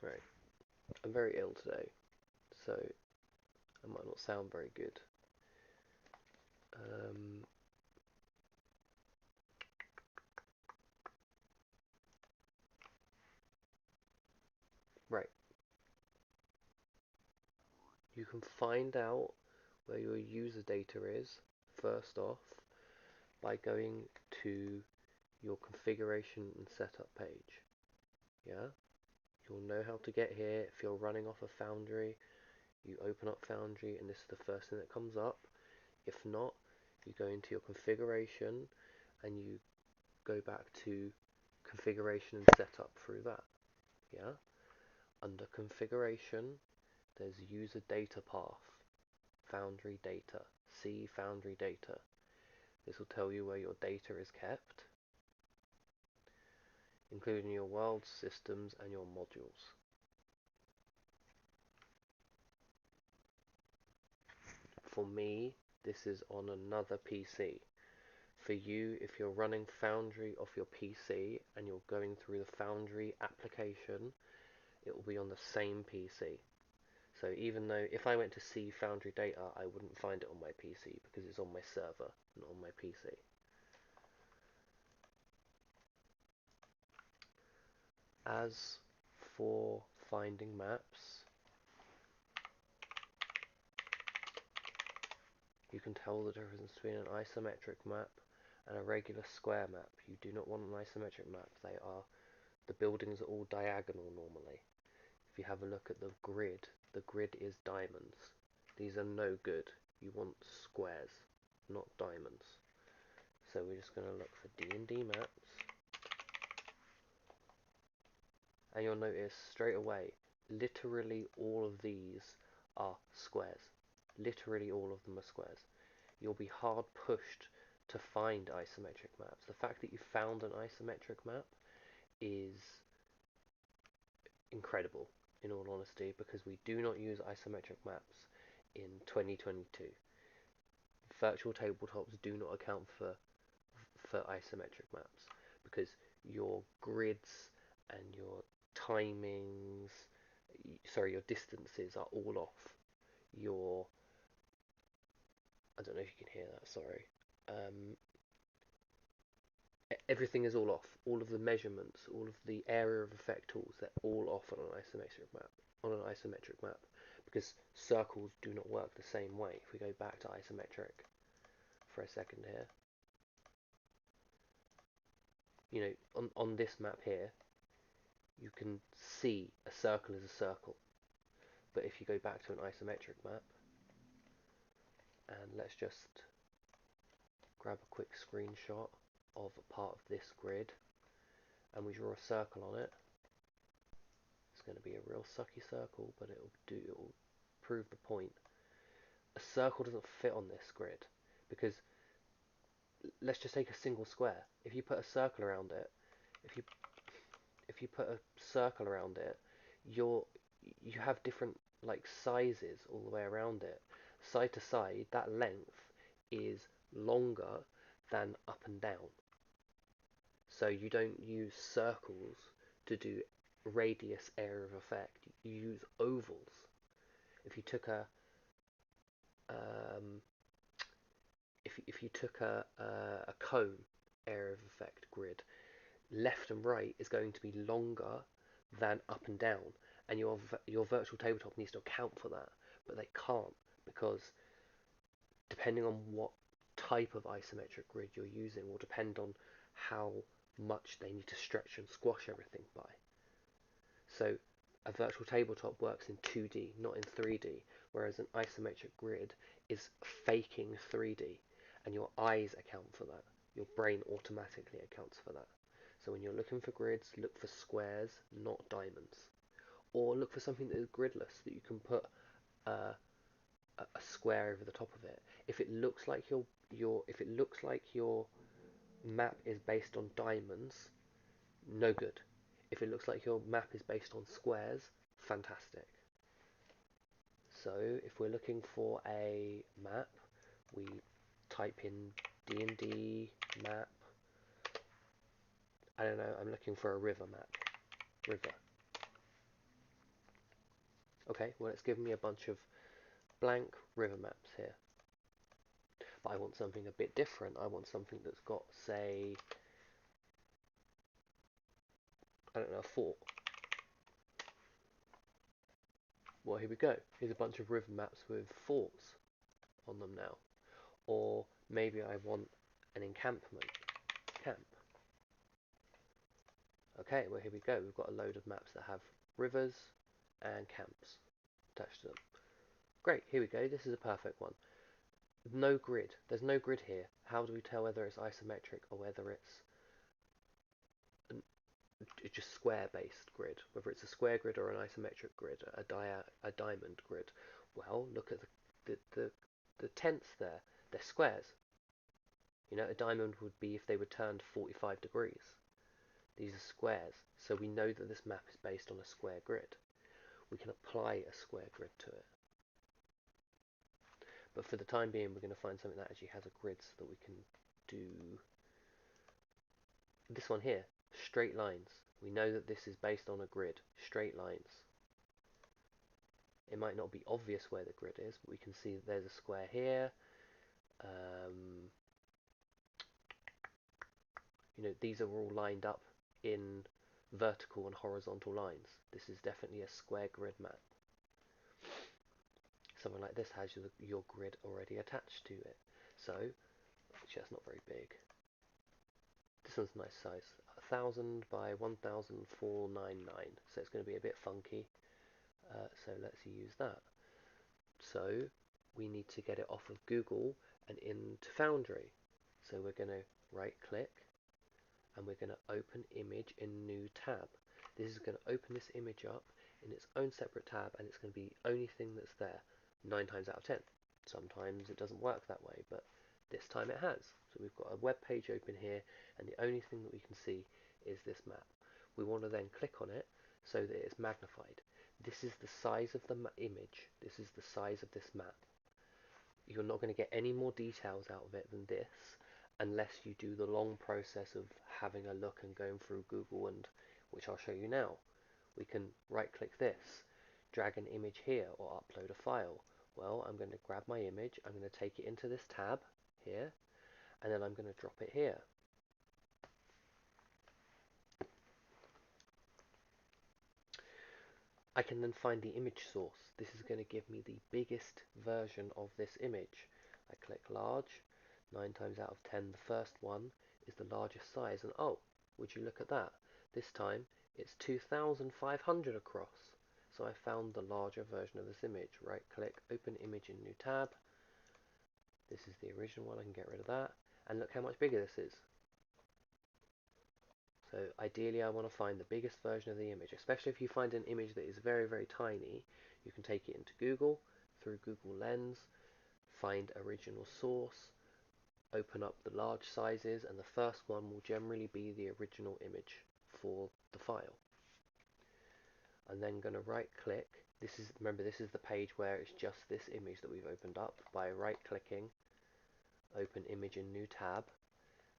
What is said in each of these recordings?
Right, I'm very ill today, so I might not sound very good. Um, right, you can find out where your user data is, first off, by going to your configuration and setup page. Yeah, you'll know how to get here. If you're running off of Foundry, you open up Foundry and this is the first thing that comes up. If not, you go into your configuration and you go back to configuration and setup through that. Yeah, under configuration, there's user data path, Foundry data, see Foundry data. This will tell you where your data is kept, including your world systems and your modules. For me, this is on another PC. For you, if you're running Foundry off your PC and you're going through the Foundry application, it will be on the same PC. So even though if I went to see Foundry data, I wouldn't find it on my PC because it's on my server, not on my PC. As for finding maps, you can tell the difference between an isometric map and a regular square map. You do not want an isometric map. The buildings are all diagonal normally. If you have a look at the grid is diamonds. These are no good. You want squares, not diamonds. So we're just going to look for D&D maps, and you'll notice straight away, literally all of these are squares. Literally all of them are squares. You'll be hard pushed to find isometric maps. The fact that you found an isometric map is incredible, in all honesty, because we do not use isometric maps in 2022. Virtual tabletops do not account for isometric maps because your grids and your timings, sorry, your distances are all off. Your, I don't know if you can hear that, sorry. Everything is all off. All of the measurements, all of the area of effect tools, they're all off on an isometric map. On an isometric map, because circles do not work the same way. If we go back to isometric for a second here, you know, on this map here, you can see a circle is a circle. But if you go back to an isometric map, and let's just grab a quick screenshot of a part of this grid, and we draw a circle on it, it's going to be a real sucky circle, but it'll prove the point. A circle doesn't fit on this grid because let's just take a single square. If you put a circle around it, if you if you put a circle around it, you have different like sizes all the way around it. Side to side, that length is longer than up and down. So you don't use circles to do radius area of effect. You use ovals. If you took a um, if you took a cone area of effect grid, left and right is going to be longer than up and down, and your virtual tabletop needs to account for that, but they can't because depending on what type of isometric grid you're using will depend on how much they need to stretch and squash everything by. So a virtual tabletop works in 2D, not in 3D, whereas an isometric grid is faking 3D, and your eyes account for that. Your brain automatically accounts for that. So when you're looking for grids, look for squares, not diamonds. Or look for something that is gridless, that you can put uh, a square over the top of it. If it looks like your map is based on diamonds, no good. If it looks like your map is based on squares, fantastic. So if we're looking for a map, we type in D&D map. I don't know, I'm looking for a river map. River. Okay, well it's given me a bunch of blank river maps here. But I want something a bit different. I want something that's got, say, I don't know, a fort. Well, here we go. Here's a bunch of river maps with forts on them now. Or maybe I want an encampment. Camp. Okay, well here we go. We've got a load of maps that have rivers and camps attached to them. Great, here we go. This is a perfect one. No grid. There's no grid here. How do we tell whether it's isometric or whether it's just square-based grid? Whether it's a square grid or an isometric grid, a diamond grid. Well, look at the tenths there. They're squares. You know, a diamond would be if they were turned 45 degrees. These are squares, so we know that this map is based on a square grid. We can apply a square grid to it. But for the time being, we're going to find something that actually has a grid so that we can do this one here, straight lines. We know that this is based on a grid, straight lines. It might not be obvious where the grid is, but we can see that there's a square here. You know, these are all lined up in vertical and horizontal lines. This is definitely a square grid map. Something like this has your grid already attached to it. So, actually that's not very big. This one's a nice size, 1000 by 1499, so it's going to be a bit funky. So let's use that. So we need to get it off of Google and into Foundry. So we're going to right click and we're going to open image in new tab. This is going to open this image up in its own separate tab, and it's going to be the only thing that's there 9 times out of 10. Sometimes it doesn't work that way, but this time it has. So we've got a web page open here, and the only thing that we can see is this map. We want to then click on it so that it's magnified. This is the size of the image. This is the size of this map. You're not going to get any more details out of it than this unless you do the long process of having a look and going through Google, and which I'll show you now. We can right click this, drag an image here, or upload a file. Well, I'm going to grab my image, I'm going to take it into this tab here, and then I'm going to drop it here. I can then find the image source. This is going to give me the biggest version of this image. I click large, 9 times out of 10 the first one is the largest size, and oh, would you look at that, this time it's 2500 across. So I found the larger version of this image. Right click, open image in new tab. This is the original one, I can get rid of that, and look how much bigger this is. So ideally I want to find the biggest version of the image, especially if you find an image that is very, very tiny. You can take it into Google, through Google Lens, find original source, open up the large sizes, and the first one will generally be the original image for the file. I'm then going to right click. Remember, this is the page where it's just this image that we've opened up. By right clicking, open image in new tab,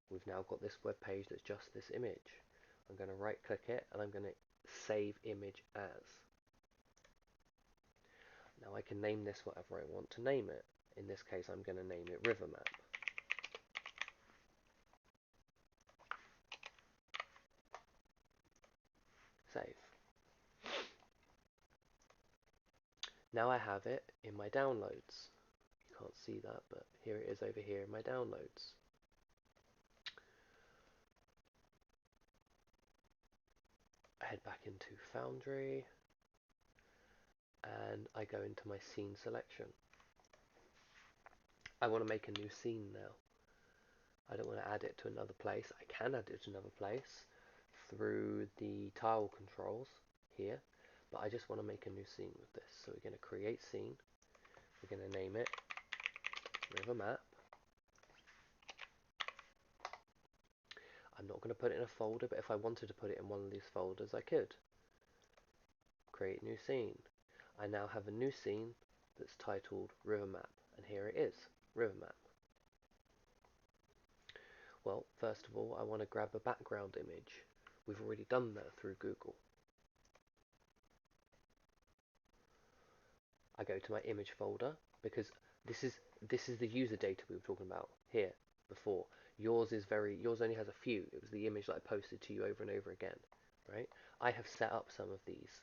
we've now got this web page that's just this image. I'm going to right click it and I'm going to save image as. Now I can name this whatever I want to name it. In this case I'm going to name it river map. Save. Now I have it in my downloads. You can't see that, but here it is over here in my downloads. I head back into Foundry and I go into my scene selection. I want to make a new scene now. I don't want to add it to another place. I can add it to another place through the tile controls here, but I just want to make a new scene with this. So we're going to create scene. We're going to name it river map. I'm not going to put it in a folder, but if I wanted to put it in one of these folders, I could. Create new scene. I now have a new scene that's titled river map, and here it is, river map. Well, first of all, I want to grab a background image. We've already done that through Google. I go to my image folder because this is this is the user data we were talking about here before. Yours only has a few. It was the image that I posted to you over and over again, right? I have set up some of these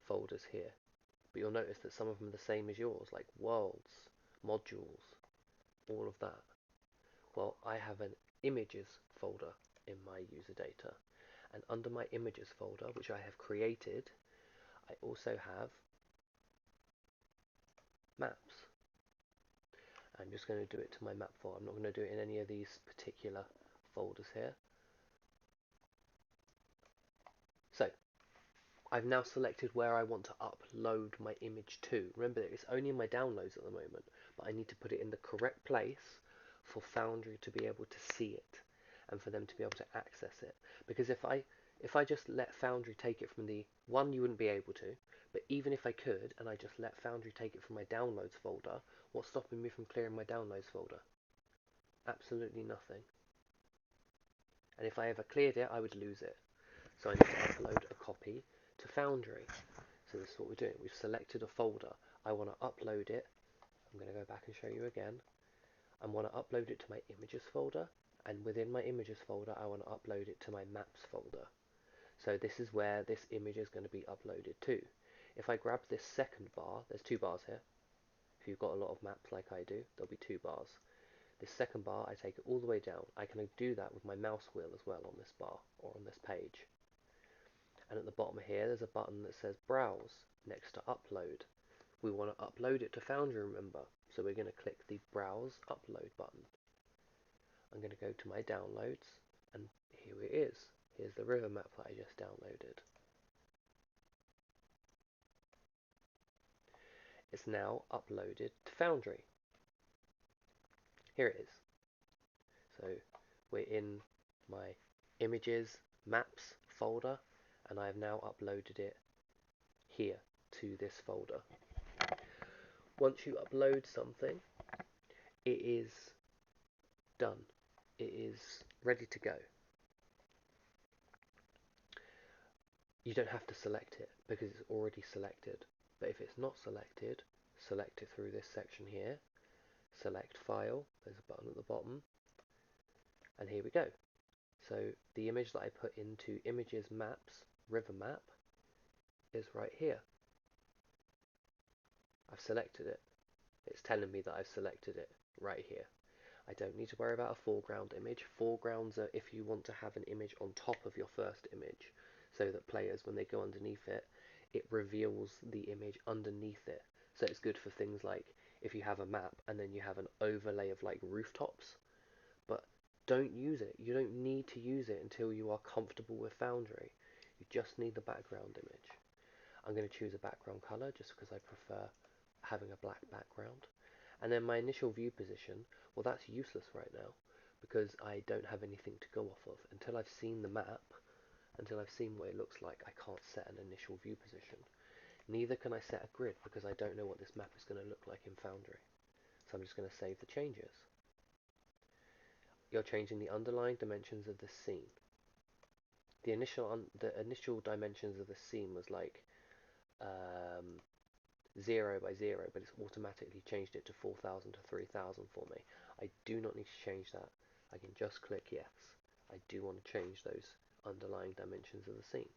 folders here, but you'll notice that some of them are the same as yours, like worlds, modules, all of that. Well, I have an images folder in my user data, and under my images folder, which I have created, I also have maps. I'm just going to do it to my map folder. I'm not going to do it in any of these particular folders here. So I've now selected where I want to upload my image to. Remember, it's only in my downloads at the moment, but I need to put it in the correct place for Foundry to be able to see it and for them to be able to access it. Because if I just let Foundry take it from the one, you wouldn't be able to, but even if I could and I just let Foundry take it from my downloads folder, what's stopping me from clearing my downloads folder? Absolutely nothing. And if I ever cleared it, I would lose it. So I need to upload a copy to Foundry. So this is what we're doing. We've selected a folder. I want to upload it. I'm going to go back and show you again. I want to upload it to my images folder, and within my images folder I want to upload it to my maps folder. So this is where this image is going to be uploaded to. If I grab this second bar, there's two bars here. If you've got a lot of maps like I do, there'll be two bars. This second bar, I take it all the way down. I can do that with my mouse wheel as well on this bar or on this page. And at the bottom here, there's a button that says Browse next to Upload. We want to upload it to Foundry, remember, so we're going to click the Browse Upload button. I'm going to go to my downloads, and here it is. Here's the river map that I just downloaded. It's now uploaded to Foundry. Here it is. So we're in my images, maps folder, and I have now uploaded it here to this folder. Once you upload something, it is done. It is ready to go. You don't have to select it because it's already selected. But if it's not selected, select it through this section here. Select File, there's a button at the bottom, and here we go. So the image that I put into Images Maps, River Map, is right here. I've selected it. It's telling me that I've selected it right here. I don't need to worry about a foreground image. Foregrounds are if you want to have an image on top of your first image, so that players, when they go underneath it, it reveals the image underneath it. So it's good for things like if you have a map and then you have an overlay of like rooftops, but don't use it. You don't need to use it until you are comfortable with Foundry. You just need the background image. I'm going to choose a background color just because I prefer having a black background. And then my initial view position, well, that's useless right now because I don't have anything to go off of. Until I've seen the map, until I've seen what it looks like, I can't set an initial view position. Neither can I set a grid because I don't know what this map is going to look like in Foundry. So I'm just going to save the changes. You're changing the underlying dimensions of the scene. The initial dimensions of the scene was like 0 by 0, but it's automatically changed it to 4000 to 3000 for me. I do not need to change that. I can just click yes. I do want to change those underlying dimensions of the scene.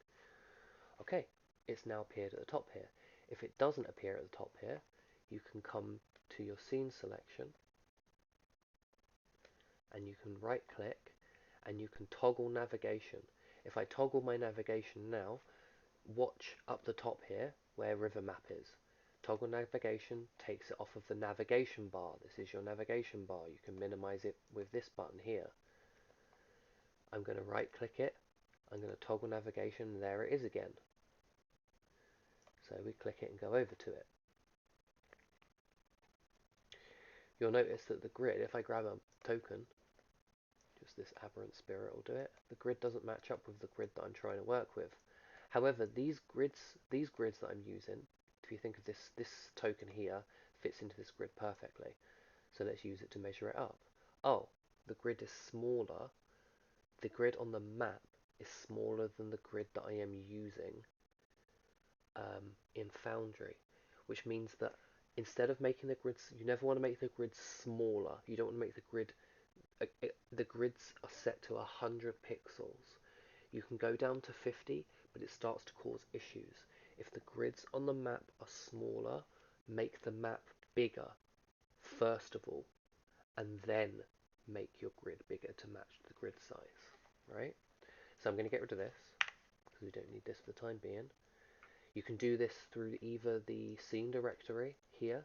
Okay, it's now appeared at the top here. If it doesn't appear at the top here, you can come to your scene selection and you can right click and you can toggle navigation. If I toggle my navigation now, watch up the top here where river map is. Toggle navigation takes it off of the navigation bar. This is your navigation bar. You can minimize it with this button here. I'm going to right click it. I'm going to toggle navigation and there it is again. So we click it and go over to it. You'll notice that the grid, if I grab a token, just this aberrant spirit will do it, the grid doesn't match up with the grid that I'm trying to work with. However, these grids that I'm using, if you think of this token here, fits into this grid perfectly. So let's use it to measure it up. Oh, the grid is smaller. The grid on the map is smaller than the grid that I am using in Foundry. which means that instead of making the grids, you never want to make the grids smaller. You don't want to make the grid, the grids are set to 100 pixels. You can go down to 50, but it starts to cause issues. If the grids on the map are smaller, make the map bigger first of all, and then make your grid bigger to match the grid size, right? So I'm going to get rid of this, because we don't need this for the time being. You can do this through either the scene directory here,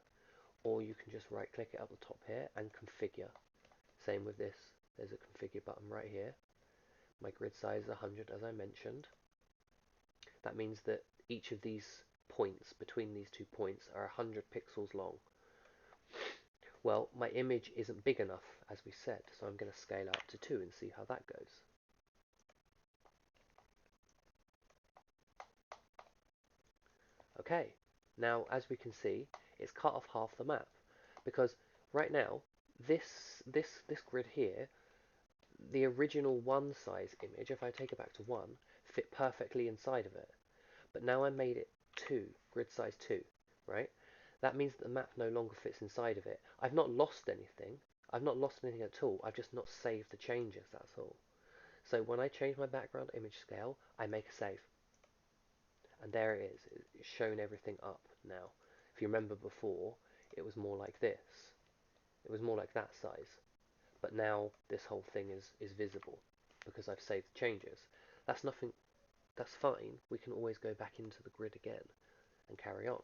or you can just right click it up the top here and configure. Same with this, there's a configure button right here. My grid size is 100 as I mentioned. That means that each of these points, between these 2 points, are 100 pixels long. Well, my image isn't big enough, as we said, so I'm going to scale out to 2 and see how that goes. Okay, now as we can see, it's cut off half the map, because right now, this grid here, the original 1 size image, if I take it back to 1, fit perfectly inside of it. But now I made it 2, grid size 2, right? That means that the map no longer fits inside of it. I've not lost anything. I've not lost anything at all. I've just not saved the changes, that's all. So when I change my background image scale, I make a save. And there it is. It's shown everything up now. If you remember before, it was more like this. It was more like that size. But now this whole thing is visible because I've saved the changes. That's nothing. That's fine. We can always go back into the grid again and carry on.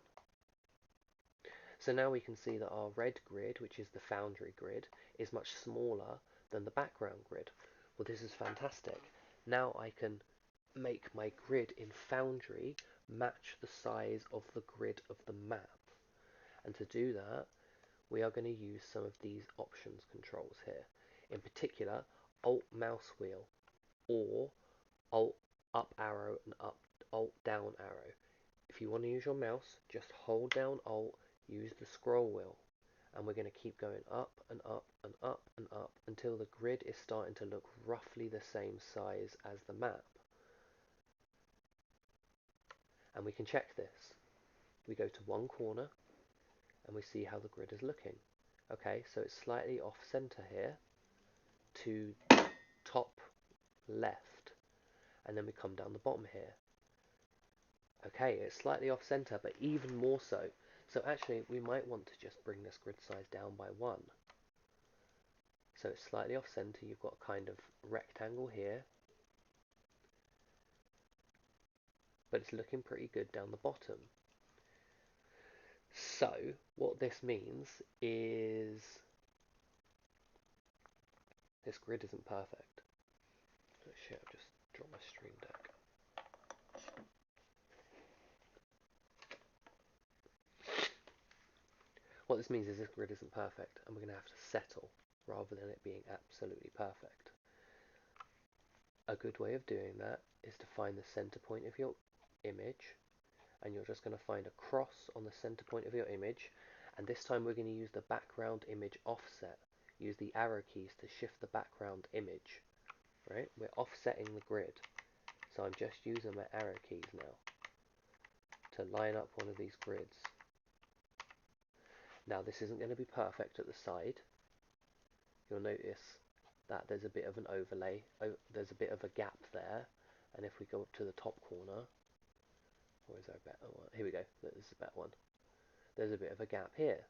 So now we can see that our red grid, which is the Foundry grid, is much smaller than the background grid. Well, this is fantastic. Now I can make my grid in Foundry match the size of the grid of the map. And to do that, we are going to use some of these options controls here. In particular, Alt mouse wheel or Alt up arrow and Alt down arrow. If you want to use your mouse, just hold down Alt, use the scroll wheel, and we're going to keep going up and up and up and up until the grid is starting to look roughly the same size as the map. And we can check this. We go to one corner and we see how the grid is looking. Okay, so it's slightly off center here to top left, and then we come down the bottom here. Okay, it's slightly off center, but even more so. So actually, we might want to just bring this grid size down by 1. So it's slightly off center. You've got a kind of rectangle here, but it's looking pretty good down the bottom. So what this means is this grid isn't perfect. Oh shit, I've just dropped my stream deck. What this means is this grid isn't perfect, and we're going to have to settle rather than it being absolutely perfect. A good way of doing that is to find the center point of your image, and you're just going to find a cross on the center point of your image, and this time we're going to use the background image offset. Use the arrow keys to shift the background image, right? We're offsetting the grid, so I'm just using my arrow keys now to line up one of these grids. Now this isn't going to be perfect at the side. You'll notice that there's a bit of an overlay, there's a bit of a gap there, and if we go up to the top corner, or is there a better one? Here we go, there's a better one. There's a bit of a gap here.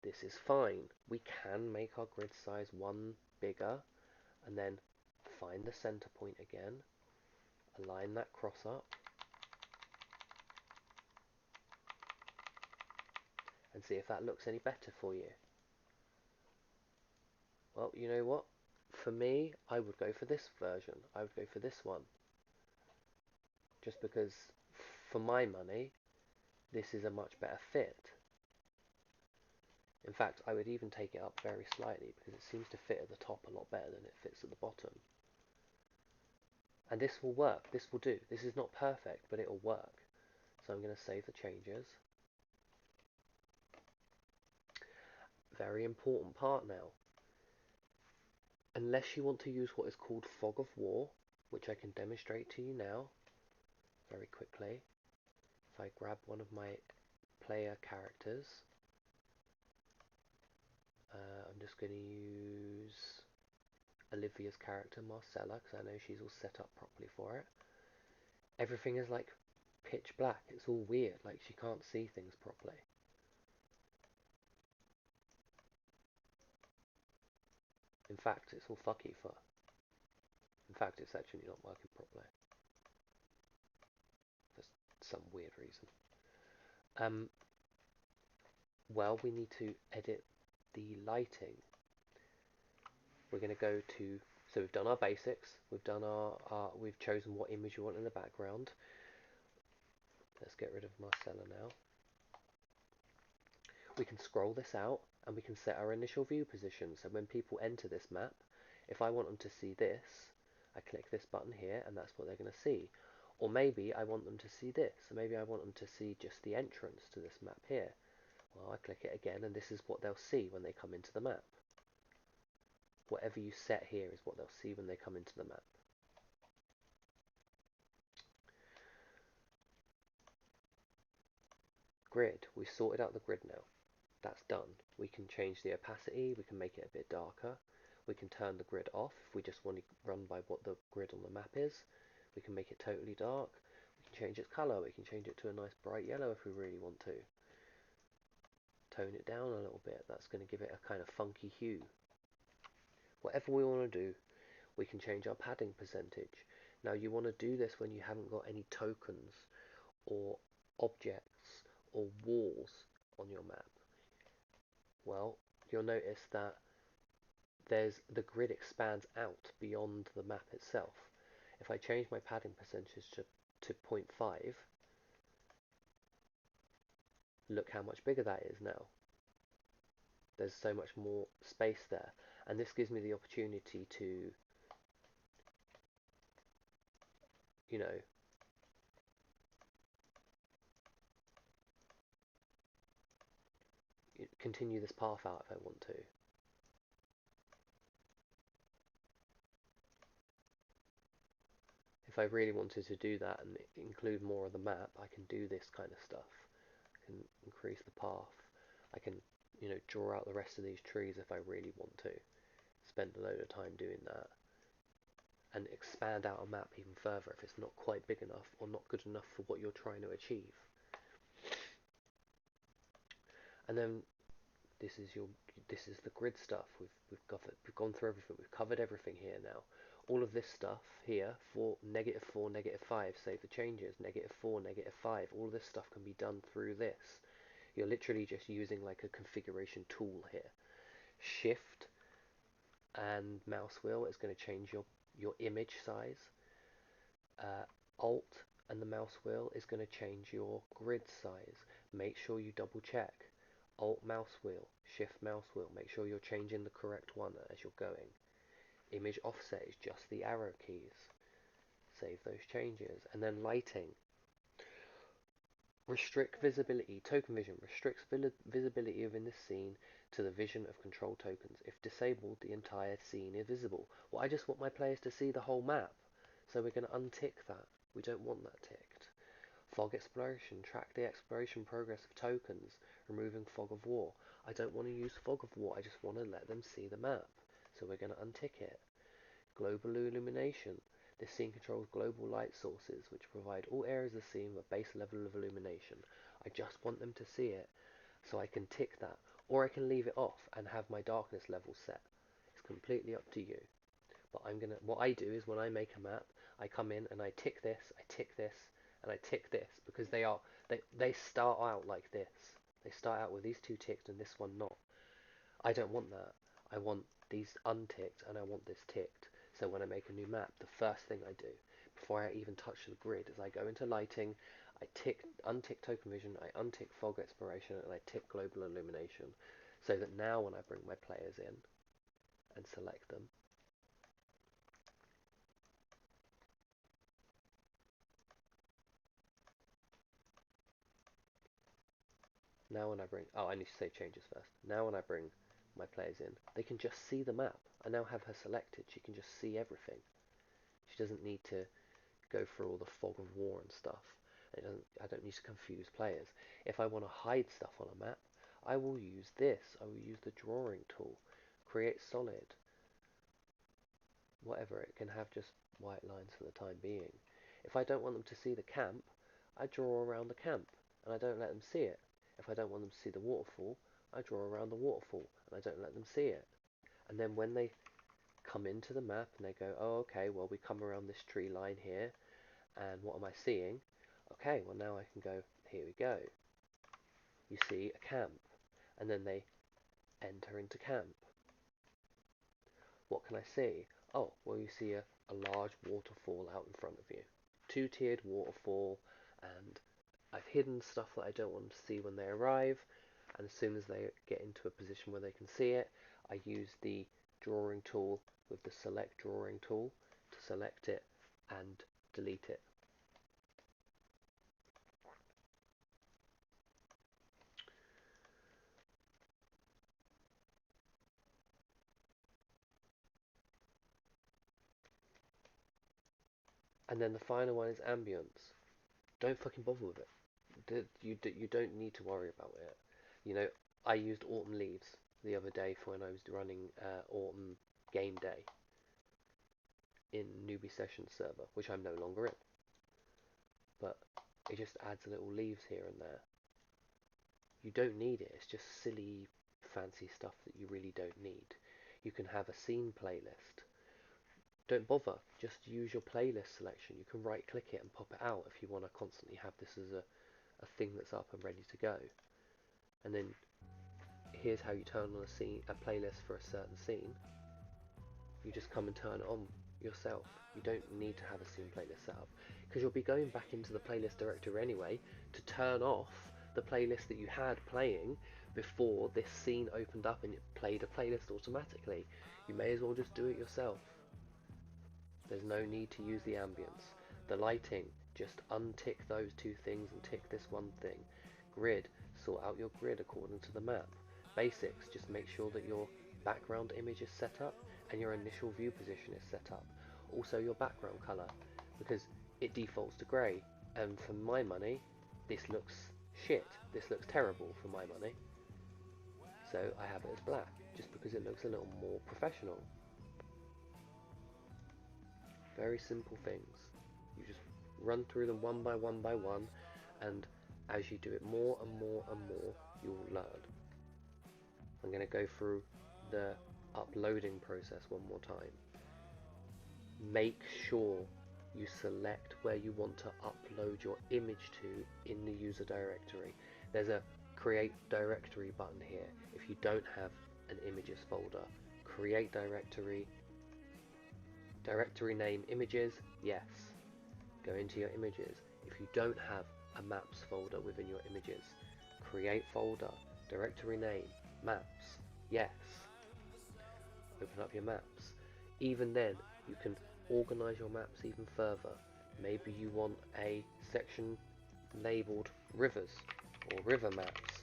This is fine. We can make our grid size 1 bigger, and then find the center point again, align that cross up, and see if that looks any better for you. Well, you know what? For me, I would go for this version. I would go for this one. Just because, for my money, this is a much better fit. In fact, I would even take it up very slightly because it seems to fit at the top a lot better than it fits at the bottom. And this will work. This will do. This is not perfect, but it will work. So I'm going to save the changes. Very important part now. Unless you want to use what is called fog of war, which I can demonstrate to you now very quickly. If I grab one of my player characters. I'm just going to use Olivia's character, Marcella, because I know she's all set up properly for it. Everything is like pitch black. It's all weird, like she can't see things properly. In fact, it's all fucky for. In fact, it's actually not working properly for some weird reason. Well, we need to edit the lighting. We're going to go to, so we've done our basics, we've done we've chosen what image we want in the background. Let's get rid of Marcella now. We can scroll this out and we can set our initial view position. So when people enter this map, if I want them to see this, I click this button here and that's what they're going to see. Or maybe I want them to see this. So maybe I want them to see just the entrance to this map here. Well, I click it again and this is what they'll see when they come into the map. Whatever you set here is what they'll see when they come into the map. Grid, we sorted out the grid now. That's done. We can change the opacity, we can make it a bit darker, we can turn the grid off if we just want to run by what the grid on the map is. We can make it totally dark, we can change its colour, we can change it to a nice bright yellow if we really want to. Tone it down a little bit, that's going to give it a kind of funky hue. Whatever we want to do, we can change our padding percentage. Now you want to do this when you haven't got any tokens or objects or walls on your map. Well, you'll notice that the grid expands out beyond the map itself. If I change my padding percentage to 0.5, look how much bigger that is now. There's so much more space there, and this gives me the opportunity to, you know, continue this path out if I want to. If I really wanted to do that and include more of the map, I can do this kind of stuff. I can increase the path. I can, you know, draw out the rest of these trees if I really want to. Spend a load of time doing that. And expand out a map even further if it's not quite big enough or not good enough for what you're trying to achieve. And then this is the grid stuff. We've gone through everything. We've covered everything here now. All of this stuff here for -4, -5, save the changes, -4, -5. All of this stuff can be done through this. You're literally just using like a configuration tool here. Shift and mouse wheel is going to change your image size. Alt and the mouse wheel is going to change your grid size. Make sure you double check. Alt mouse wheel, shift mouse wheel, make sure you're changing the correct one as you're going. Image offset is just the arrow keys. Save those changes. And then lighting. Restrict visibility. Token vision restricts visibility within the scene to the vision of control tokens. If disabled, the entire scene is visible. Well, I just want my players to see the whole map, so we're going to untick that. We don't want that ticked. Fog exploration. Track the exploration progress of tokens, removing fog of war. I don't want to use fog of war, I just want to let them see the map, so we're going to untick it. Global illumination. This scene controls global light sources, which provide all areas of the scene with a base level of illumination. I just want them to see it, so I can tick that. Or I can leave it off and have my darkness level set. It's completely up to you. But what I do is when I make a map, I come in and I tick this, and I tick this, because they start out like this. They start out with these two ticked and this one not. I don't want that. I want these unticked and I want this ticked. So when I make a new map, the first thing I do, before I even touch the grid, is I go into lighting, I untick token vision, I untick fog exploration, and I tick global illumination. So that now when I bring my players in and select them, now when I bring, oh, I need to save changes first. Now when I bring my players in, they can just see the map. I now have her selected. She can just see everything. She doesn't need to go through all the fog of war and stuff. I don't need to confuse players. If I want to hide stuff on a map, I will use this. I will use the drawing tool. Create solid. Whatever, it can have just white lines for the time being. If I don't want them to see the camp, I draw around the camp, and I don't let them see it. If I don't want them to see the waterfall, I draw around the waterfall, and I don't let them see it. And then when they come into the map and they go, oh, okay, well, we come around this tree line here, and what am I seeing? Okay, well, now I can go, here we go. You see a camp, and then they enter into camp. What can I see? Oh, well, you see a large waterfall out in front of you. Two-tiered waterfall, and I've hidden stuff that I don't want them to see when they arrive, and as soon as they get into a position where they can see it, I use the drawing tool with the select drawing tool to select it and delete it. And then the final one is ambience. Don't fucking bother with it. You don't need to worry about it. You know, I used autumn leaves the other day for when I was running autumn game day in newbie session server, which I'm no longer in. But it just adds little leaves here and there. You don't need it. It's just silly, fancy stuff that you really don't need. You can have a scene playlist. Don't bother. Just use your playlist selection. You can right click it and pop it out if you want to constantly have this as a thing that's up and ready to go. And then here's how you turn on a playlist for a certain scene. You just come and turn it on yourself. You don't need to have a scene playlist set up, because you'll be going back into the playlist directory anyway to turn off the playlist that you had playing before this scene opened up and it played a playlist automatically. You may as well just do it yourself. There's no need to use the ambience. The lighting, just untick those two things and tick this one thing. Grid, sort out your grid according to the map. Basics, just make sure that your background image is set up and your initial view position is set up. Also your background color, because it defaults to grey, and for my money, this looks shit. This looks terrible for my money. So I have it as black, just because it looks a little more professional. Very simple things. You just run through them one by one, and as you do it more and more and more, you'll learn. I'm going to go through the uploading process one more time. Make sure you select where you want to upload your image to in the user directory. There's a create directory button here. If you don't have an images folder, create directory, directory name images, yes. Go into your images. If you don't have a maps folder within your images, create folder, directory name, maps, yes. Open up your maps. Even then, you can organize your maps even further. Maybe you want a section labeled rivers or river maps.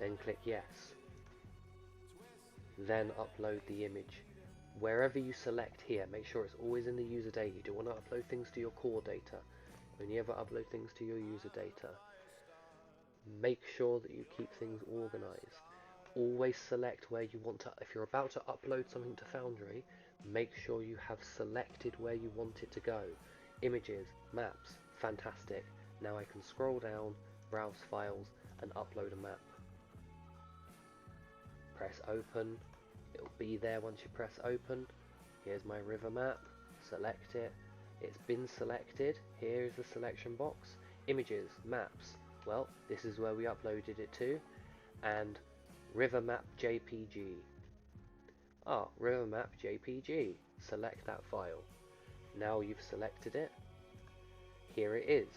Then click yes. Then upload the image. Wherever you select here, make sure it's always in the user data. You don't want to upload things to your core data. Only ever upload things to your user data. Make sure that you keep things organized. Always select where you want to, if you're about to upload something to Foundry, make sure you have selected where you want it to go. Images, maps, fantastic. Now I can scroll down, browse files, and upload a map. Press open, it'll be there once you press open. Here's my river map, select it. It's been selected, here's the selection box. Images, maps, well, this is where we uploaded it to, and river map JPG. Ah, river map JPG. Select that file. Now you've selected it. Here it is.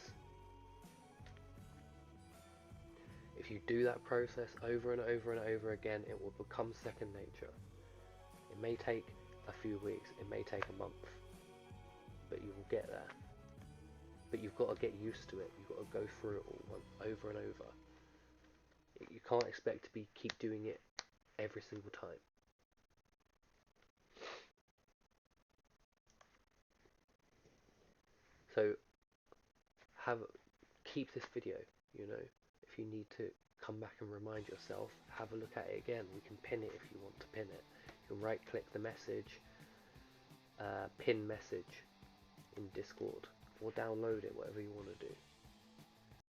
If you do that process over and over and over again, it will become second nature. It may take a few weeks, it may take a month, but you will get there. But you've got to get used to it. You've got to go through it all over and over. You can't expect to keep doing it every single time. So keep this video, you know. If you need to come back and remind yourself, have a look at it again. We can pin it if you want to pin it. You can right click the message, pin message in Discord, or download it, whatever you want to do.